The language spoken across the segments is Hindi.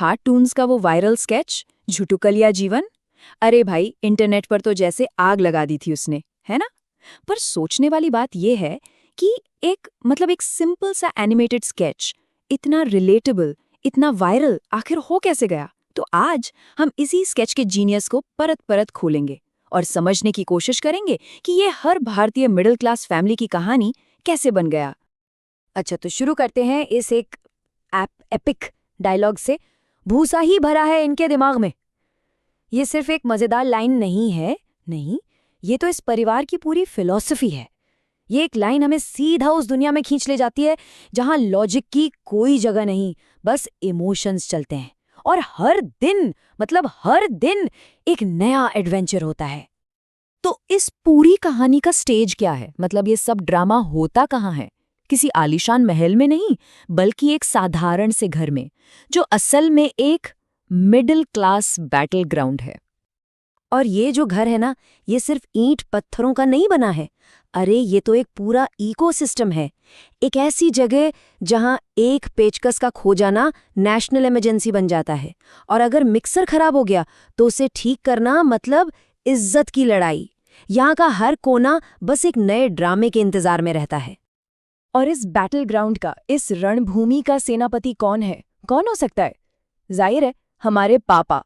हार्टून्स का वो वायरल स्केच झुटुकलिया जीवन। अरे भाई, इंटरनेट पर तो जैसे आग लगा दी थी उसने, है ना? पर सोचने वाली बात यह है कि एक सिंपल सा एनिमेटेड स्केच इतना रिलेटेबल, इतना वायरल आखिर हो कैसे गया? तो आज हम इसी स्केच के जीनियस को परत परत खोलेंगे और समझने की कोशिश करेंगे कि ये हर भारतीय मिडिल क्लास फैमिली की कहानी कैसे बन गया। अच्छा, तो शुरू करते हैं इस एक एपिक डायलॉग से। भूसा ही भरा है इनके दिमाग में। ये सिर्फ एक मजेदार लाइन नहीं है, नहीं, ये तो इस परिवार की पूरी फिलॉसफी है। ये एक लाइन हमें सीधा उस दुनिया में खींच ले जाती है जहां लॉजिक की कोई जगह नहीं, बस इमोशंस चलते हैं। और हर दिन एक नया एडवेंचर होता है। तो इस पूरी कहानी का स्टेज क्या है? मतलब ये सब ड्रामा होता कहाँ है? किसी आलीशान महल में नहीं, बल्कि एक साधारण से घर में, जो असल में एक मिडिल क्लास बैटल ग्राउंड है। और ये जो घर है ना, ये सिर्फ ईंट पत्थरों का नहीं बना है। अरे ये तो एक पूरा इकोसिस्टम है। एक ऐसी जगह जहां एक पेचकस का खो जाना नेशनल इमरजेंसी बन जाता है, और अगर मिक्सर खराब हो गया तो उसे ठीक करना मतलब इज्जत की लड़ाई। यहाँ का हर कोना बस एक नए ड्रामे के इंतजार में रहता है। और इस बैटल ग्राउंड का, इस रणभूमि का सेनापति कौन है? कौन हो सकता है? जाहिर है, हमारे पापा।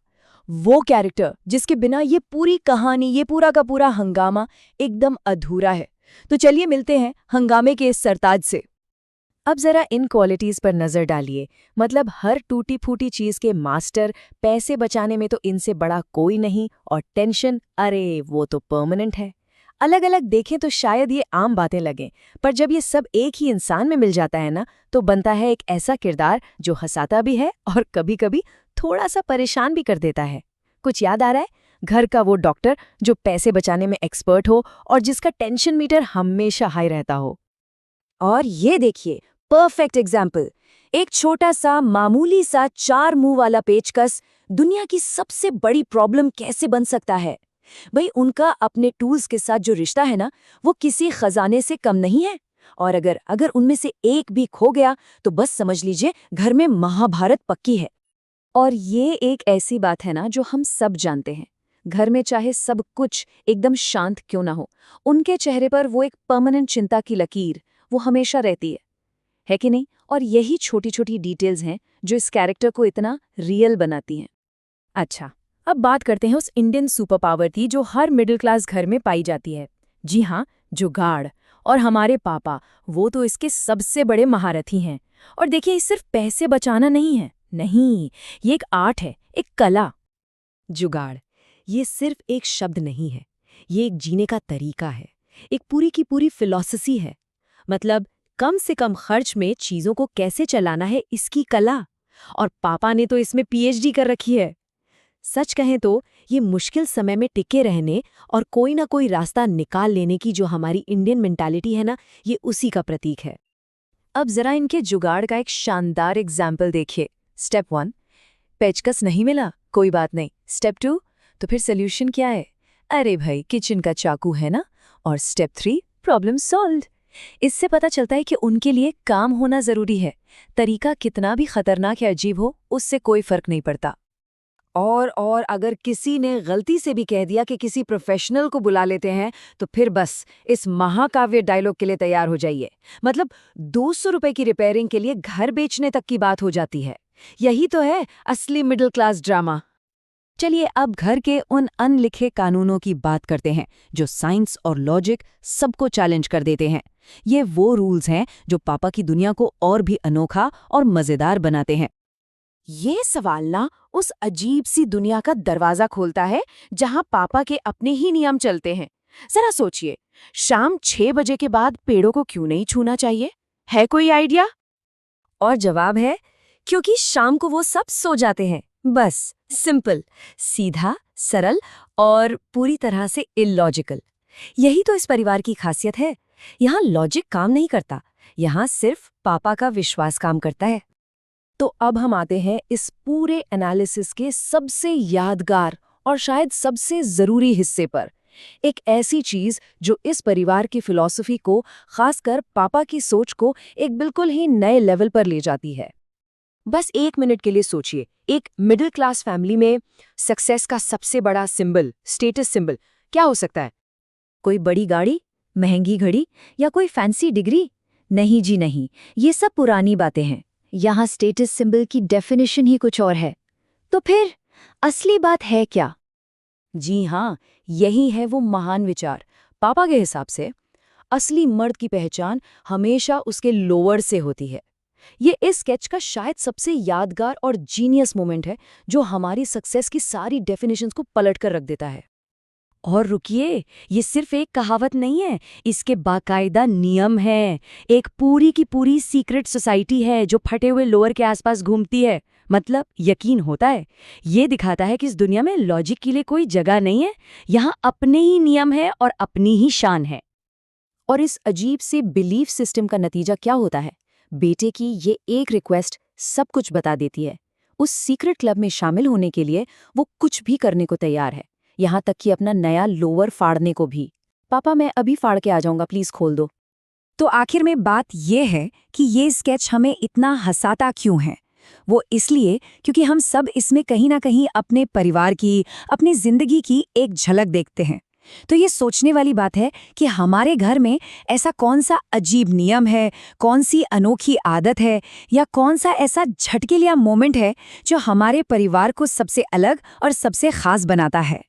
वो कैरेक्टर जिसके बिना ये पूरी कहानी, ये पूरा का पूरा हंगामा एकदम अधूरा है। तो चलिए मिलते हैं हंगामे के इस सरताज से। अब जरा इन क्वालिटीज पर नजर डालिए। मतलब हर टूटी फूटी चीज के मास्टर, पैसे बचाने में तो इनसे बड़ा कोई नहीं, और टेंशन, अरे वो तो परमानेंट है। अलग अलग देखें तो शायद ये आम बातें लगें, पर जब ये सब एक ही इंसान में मिल जाता है ना, तो बनता है एक ऐसा किरदार जो हंसाता भी है और कभी कभी थोड़ा सा परेशान भी कर देता है। कुछ याद आ रहा है? घर का वो डॉक्टर जो पैसे बचाने में एक्सपर्ट हो और जिसका टेंशन मीटर हमेशा हाई रहता हो। और ये देखिए, परफेक्ट एग्जाम्पल। एक छोटा सा मामूली सा 4 मुंह वाला पेचकस दुनिया की सबसे बड़ी प्रॉब्लम कैसे बन सकता है? भाई, उनका अपने टूल्स के साथ जो रिश्ता है ना, वो किसी खजाने से कम नहीं है। और अगर अगर उनमें से एक भी खो गया तो बस समझ लीजिए घर में महाभारत पक्की है। और ये एक ऐसी बात है ना जो हम सब जानते हैं। घर में चाहे सब कुछ एकदम शांत क्यों ना हो, उनके चेहरे पर वो एक परमानेंट चिंता की लकीर वो हमेशा रहती है कि नहीं? और यही छोटी छोटी डिटेल्स हैं जो इस कैरेक्टर को इतना रियल बनाती हैं। अच्छा, अब बात करते हैं उस इंडियन सुपर पावर की जो हर मिडिल क्लास घर में पाई जाती है। जी हाँ, जुगाड़। और हमारे पापा, वो तो इसके सबसे बड़े महारथी हैं। और देखिए, ये सिर्फ पैसे बचाना नहीं है, नहीं, ये एक आर्ट है, एक कला। जुगाड़, ये सिर्फ एक शब्द नहीं है, ये एक जीने का तरीका है, एक पूरी की पूरी फिलॉसफी है। मतलब कम से कम खर्च में चीजों को कैसे चलाना है, इसकी कला। और पापा ने तो इसमें पीएचडी कर रखी है। सच कहें तो ये मुश्किल समय में टिके रहने और कोई ना कोई रास्ता निकाल लेने की जो हमारी इंडियन मेंटालिटी है ना, ये उसी का प्रतीक है। अब जरा इनके जुगाड़ का एक शानदार एग्जाम्पल देखिए। स्टेप 1, पेचकस नहीं मिला, कोई बात नहीं। स्टेप 2, तो फिर सोल्यूशन क्या है? अरे भाई, किचन का चाकू है ना। और स्टेप 3, प्रॉब्लम सॉल्व्ड। इससे पता चलता है कि उनके लिए काम होना जरूरी है। तरीका कितना भी खतरनाक या अजीब हो, उससे कोई फर्क नहीं पड़ता। और अगर किसी ने गलती से भी कह दिया कि किसी प्रोफेशनल को बुला लेते हैं, तो फिर बस इस महाकाव्य डायलॉग के लिए तैयार हो जाइए। मतलब 200 रुपए की रिपेयरिंग के लिए घर बेचने तक की बात हो जाती है। यही तो है असली मिडिल क्लास ड्रामा। चलिए अब घर के उन अनलिखे कानूनों की बात करते हैं जो साइंस और लॉजिक सबको चैलेंज कर देते हैं। ये वो रूल्स हैं जो पापा की दुनिया को और भी अनोखा और मजेदार बनाते हैं। ये सवाल ना उस अजीब सी दुनिया का दरवाजा खोलता है जहां पापा के अपने ही नियम चलते हैं। जरा सोचिए, शाम 6 बजे के बाद पेड़ों को क्यों नहीं छूना चाहिए? है कोई आइडिया? और जवाब है, क्योंकि शाम को वो सब सो जाते हैं। बस, सिंपल, सीधा, सरल और पूरी तरह से इलॉजिकल। यही तो इस परिवार की खासियत है। यहाँ लॉजिक काम नहीं करता, यहाँ सिर्फ पापा का विश्वास काम करता है। तो अब हम आते हैं इस पूरे एनालिसिस के सबसे यादगार और शायद सबसे जरूरी हिस्से पर। एक ऐसी चीज जो इस परिवार की फिलॉसफी को, खासकर पापा की सोच को, एक बिल्कुल ही नए लेवल पर ले जाती है। बस 1 मिनट के लिए सोचिए, एक मिडिल क्लास फैमिली में सक्सेस का सबसे बड़ा सिंबल, स्टेटस सिंबल क्या हो सकता है? कोई बड़ी गाड़ी, महंगी घड़ी या कोई फैंसी डिग्री? नहीं जी नहीं, ये सब पुरानी बातें हैं। यहाँ स्टेटस सिंबल की डेफिनेशन ही कुछ और है। तो फिर असली बात है क्या? जी हाँ, यही है वो महान विचार। पापा के हिसाब से असली मर्द की पहचान हमेशा उसके लोअर से होती है। ये इस स्केच का शायद सबसे यादगार और जीनियस मोमेंट है, जो हमारी सक्सेस की सारी डेफिनेशंस को पलट कर रख देता है। और रुकिए, ये सिर्फ एक कहावत नहीं है, इसके बाकायदा नियम हैं। एक पूरी की पूरी सीक्रेट सोसाइटी है जो फटे हुए लोअर के आसपास घूमती है। मतलब यकीन होता है। ये दिखाता है कि इस दुनिया में लॉजिक के लिए कोई जगह नहीं है, यहाँ अपने ही नियम है और अपनी ही शान है। और इस अजीब से बिलीफ सिस्टम का नतीजा क्या होता है? बेटे की ये एक रिक्वेस्ट सब कुछ बता देती है। उस सीक्रेट क्लब में शामिल होने के लिए वो कुछ भी करने को तैयार है, यहाँ तक कि अपना नया लोअर फाड़ने को भी। पापा मैं अभी फाड़ के आ जाऊंगा, प्लीज खोल दो। तो आखिर में बात यह है कि ये स्केच हमें इतना हंसाता क्यों है? वो इसलिए क्योंकि हम सब इसमें कहीं ना कहीं अपने परिवार की, अपनी जिंदगी की एक झलक देखते हैं। तो ये सोचने वाली बात है कि हमारे घर में ऐसा कौन सा अजीब नियम है, कौन सी अनोखी आदत है, या कौन सा ऐसा झटके लिया मोमेंट है जो हमारे परिवार को सबसे अलग और सबसे खास बनाता है।